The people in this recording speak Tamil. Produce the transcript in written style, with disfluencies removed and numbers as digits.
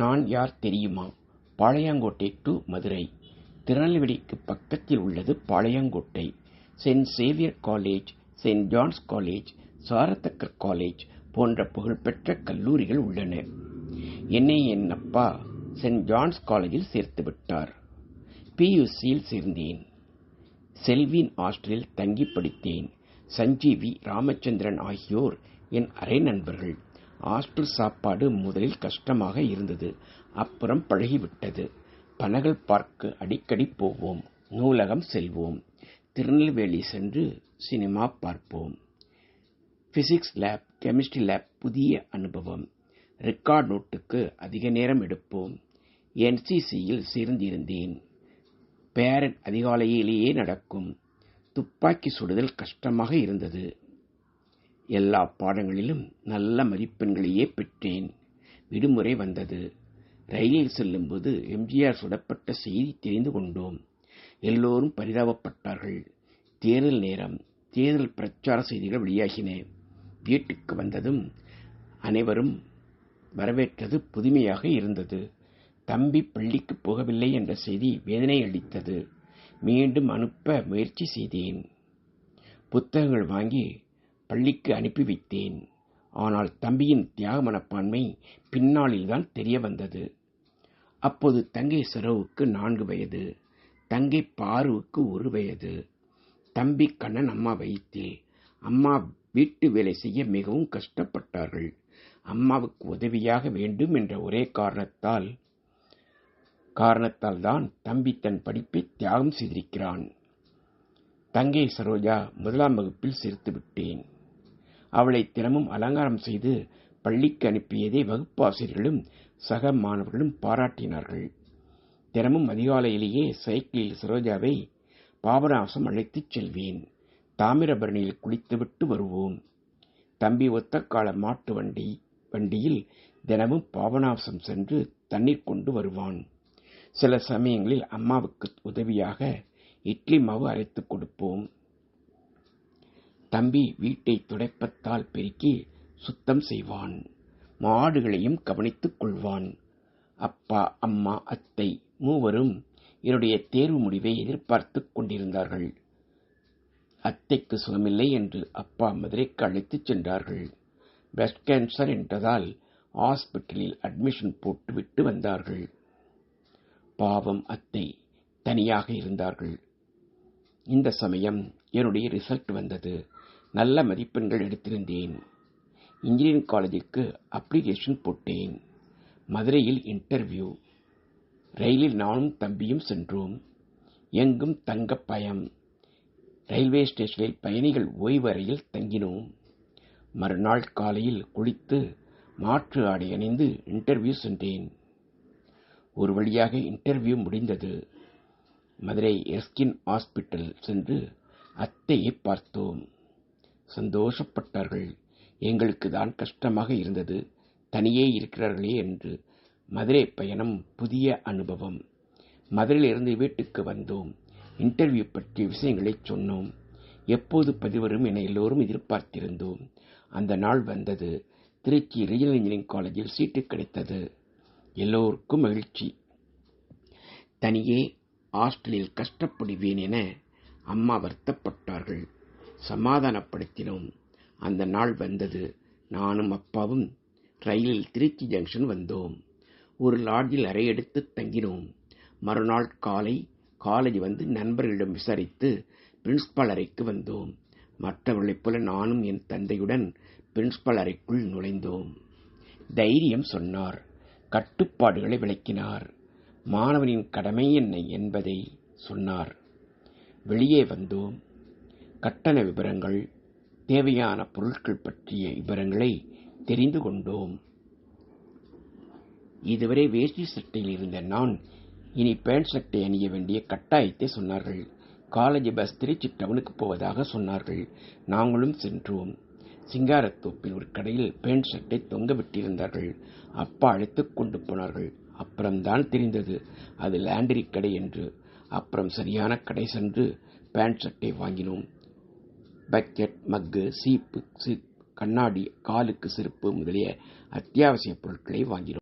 நான் யார் தெரியுமா? பாளையங்கோட்டை டு மதுரை. திருநெல்வேலிக்கு பக்கத்தில் உள்ளது Palayamkottai. Saint Xavier College, Saint John's College, Sarah Tucker College போன்ற புகழ்பெற்ற கல்லூரிகள் உள்ளன. என்னை என் அப்பா செயின்ட் ஜான்ஸ் காலேஜில் சேர்த்து விட்டார். பியூசியில் சேர்ந்தேன். செல்வின் ஹாஸ்டலில் தங்கி படித்தேன். சஞ்சீவி, ராமச்சந்திரன் ஆகியோர் என் அரை நண்பர்கள். ஹாஸ்டல் சாப்பாடு முதலில் கஷ்டமாக இருந்தது. அப்புறம் பழகிவிட்டது. பனகல் பார்க்கு அடிக்கடி போவோம். நூலகம் செல்வோம். திருநெல்வேலி சென்று சினிமா பார்ப்போம். பிசிக்ஸ் லேப், கெமிஸ்ட்ரி லேப் புதிய அனுபவம். ரெக்கார்ட் நோட்டுக்கு அதிக நேரம் எடுப்போம். என்சிசியில் சேர்ந்திருந்தேன். பேரட் அதிகாலையிலேயே நடக்கும். துப்பாக்கி சுடுதல் கஷ்டமாக இருந்தது. எல்லா பாடங்களிலும் நல்ல மதிப்பெண்களையே பெற்றேன். விடுமுறை வந்தது. ரயிலில் செல்லும்போது எம்ஜிஆர் சுடப்பட்ட செய்தி தெரிந்து கொண்டோம். எல்லோரும் பரிதாபப்பட்டார்கள். தேர்தல் நேரம். தேர்தல் பிரச்சார செய்திகள் வெளியாகின. வீட்டுக்கு வந்ததும் அனைவரும் வரவேற்றது புதுமையாக இருந்தது. தம்பி பள்ளிக்கு போகவில்லை என்ற செய்தி வேதனை அளித்தது. மீண்டும் அனுப்ப முயற்சி செய்தேன். புத்தகங்கள் வாங்கி பள்ளிக்கு அனுப்பி வைத்தேன். ஆனால் தம்பியின் தியாக மனப்பான்மை பின்னாளில்தான் தெரிய வந்தது. அப்போது தங்கை சரோவுக்கு 4 வயது, தங்கை பாருவுக்கு 1 வயது. தம்பி கண்ணன் அம்மா வயிற்றில். அம்மா வீட்டு வேலை செய்ய மிகவும் கஷ்டப்பட்டார்கள். அம்மாவுக்கு உதவியாக வேண்டும் என்ற ஒரே காரணத்தால் தான் தம்பி தன் படிப்பை தியாகம் செய்திருக்கிறான். தங்கை சரோஜா 1ஆம் வகுப்பில் சேர்த்து விட்டேன். அவளை தினமும் அலங்காரம் செய்து பள்ளிக்கு அனுப்பியதை வகுப்பாசிரியர்களும் சக மாணவர்களும் பாராட்டினார்கள். தினமும் அதிகாலையிலேயே சைக்கிளில் சரோஜாவை பாபநாசம் அழைத்துச் செல்வேன். தாமிரபரணியில் குளித்துவிட்டு வருவோம். தம்பி ஒத்தக்கால மாட்டு வண்டியில் தினமும் பாபநாசம் சென்று தண்ணீர் கொண்டு வருவான். சில சமயங்களில் அம்மாவுக்கு உதவியாக இட்லி மாவு அரைத்துக் கொடுப்போம். தம்பி வீட்டை துடைப்பத்தால் பெருக்கி சுத்தம் செய்வான். மாடுகளையும் கவனித்துக் கொள்வான். அப்பா, அம்மா, அத்தை மூவரும் என்னுடைய தேர்வு முடிவை எதிர்பார்த்துக் கொண்டிருந்தார்கள். அத்தைக்கு சுகமில்லை என்று அப்பா மதுரைக்கு அழைத்துச் சென்றார்கள். பிரஸ்ட் கேன்சர் என்றதால் ஹாஸ்பிட்டலில் அட்மிஷன் போட்டுவிட்டு வந்தார்கள். பாவம் அத்தை தனியாக இருந்தார்கள். இந்த சமயம் என்னுடைய ரிசல்ட் வந்தது. நல்ல மதிப்பெண்கள் எடுத்திருந்தேன். இன்ஜினியரிங் காலேஜுக்கு அப்ளிகேஷன் போட்டேன். மதுரையில் இன்டர்வியூ. ரயிலில் நானும் தம்பியும் சென்றோம். எங்கும் தங்க பயம். ரயில்வே ஸ்டேஷனில் பயணிகள் ஓய்வு அறையில் தங்கினோம். மறுநாள் காலையில் குளித்து மாற்று ஆடை அணிந்து இன்டர்வியூ சென்றேன். ஒரு வழியாக இன்டர்வியூ முடிந்தது. மதுரை எஸ்கின் ஹாஸ்பிட்டல் சென்று அத்தையை பார்த்தோம். சந்தோஷப்பட்டார்கள். எங்களுக்கு தான் கஷ்டமாக இருந்தது, தனியே இருக்கிறார்களே என்று. மதுரை பயணம் புதிய அனுபவம். மதுரையிலிருந்து வீட்டுக்கு வந்தோம். இன்டர்வியூ பற்றிய விஷயங்களை சொன்னோம். எப்போது பதிவரும் என எல்லோரும் எதிர்பார்த்திருந்தோம். அந்த நாள் வந்தது. திருச்சி ரீஜனல் இன்ஜினியரிங் காலேஜில் சீட்டு கிடைத்தது. எல்லோருக்கும் மகிழ்ச்சி. தனியே ஹாஸ்டலில் கஷ்டப்படுவேன் என அம்மா வருத்தப்பட்டார்கள். சமாதானப்படுத்தினோம். அந்த நாள் வந்தது. நானும் அப்பாவும் ரயிலில் திருச்சி ஜங்ஷன் வந்தோம். ஒரு லாட்ஜில் அறை எடுத்து தங்கினோம். மறுநாள் காலை காலேஜ் வந்து நண்பர்களிடம் விசாரித்து பிரின்சிபால் அறைக்கு வந்தோம். மற்றவர்களைப் போல நானும் என் தந்தையுடன் பிரின்சிபால் அறைக்குள் நுழைந்தோம். தைரியம் சொன்னார். கட்டுப்பாடுகளை விளக்கினார். மாணவனின் கடமை என்ன என்பதை சொன்னார். வெளியே வந்தோம். கட்டண விவரங்கள், தேவையான பொருட்கள் பற்றிய விவரங்களை தெரிந்து கொண்டோம். இதுவரை வேஷ்டி சட்டையில் இருந்த நான் இனி பேண்ட் சட்டை அணிய வேண்டிய கட்டாயத்தை சொன்னார்கள். காலேஜ் பஸ் திருச்சி டவுனுக்கு போவதாக சொன்னார்கள். நாங்களும் சென்றோம். சிங்காரத்தோப்பில் ஒரு கடையில் பேண்ட் சட்டை தொங்க விட்டிருந்தார்கள். அப்பா அழைத்துக் கொண்டு போனார்கள். அப்புறம்தான் தெரிந்தது அது லாண்டரி கடை என்று. அப்புறம் சரியான கடை சென்று பேண்ட் சட்டை வாங்கினோம். பக்கெட், மக்கு, சீப்பு, கண்ணாடி, காலுக்கு செருப்பு முதலிய அத்தியாவசிய பொருட்களை வாங்கினோம்.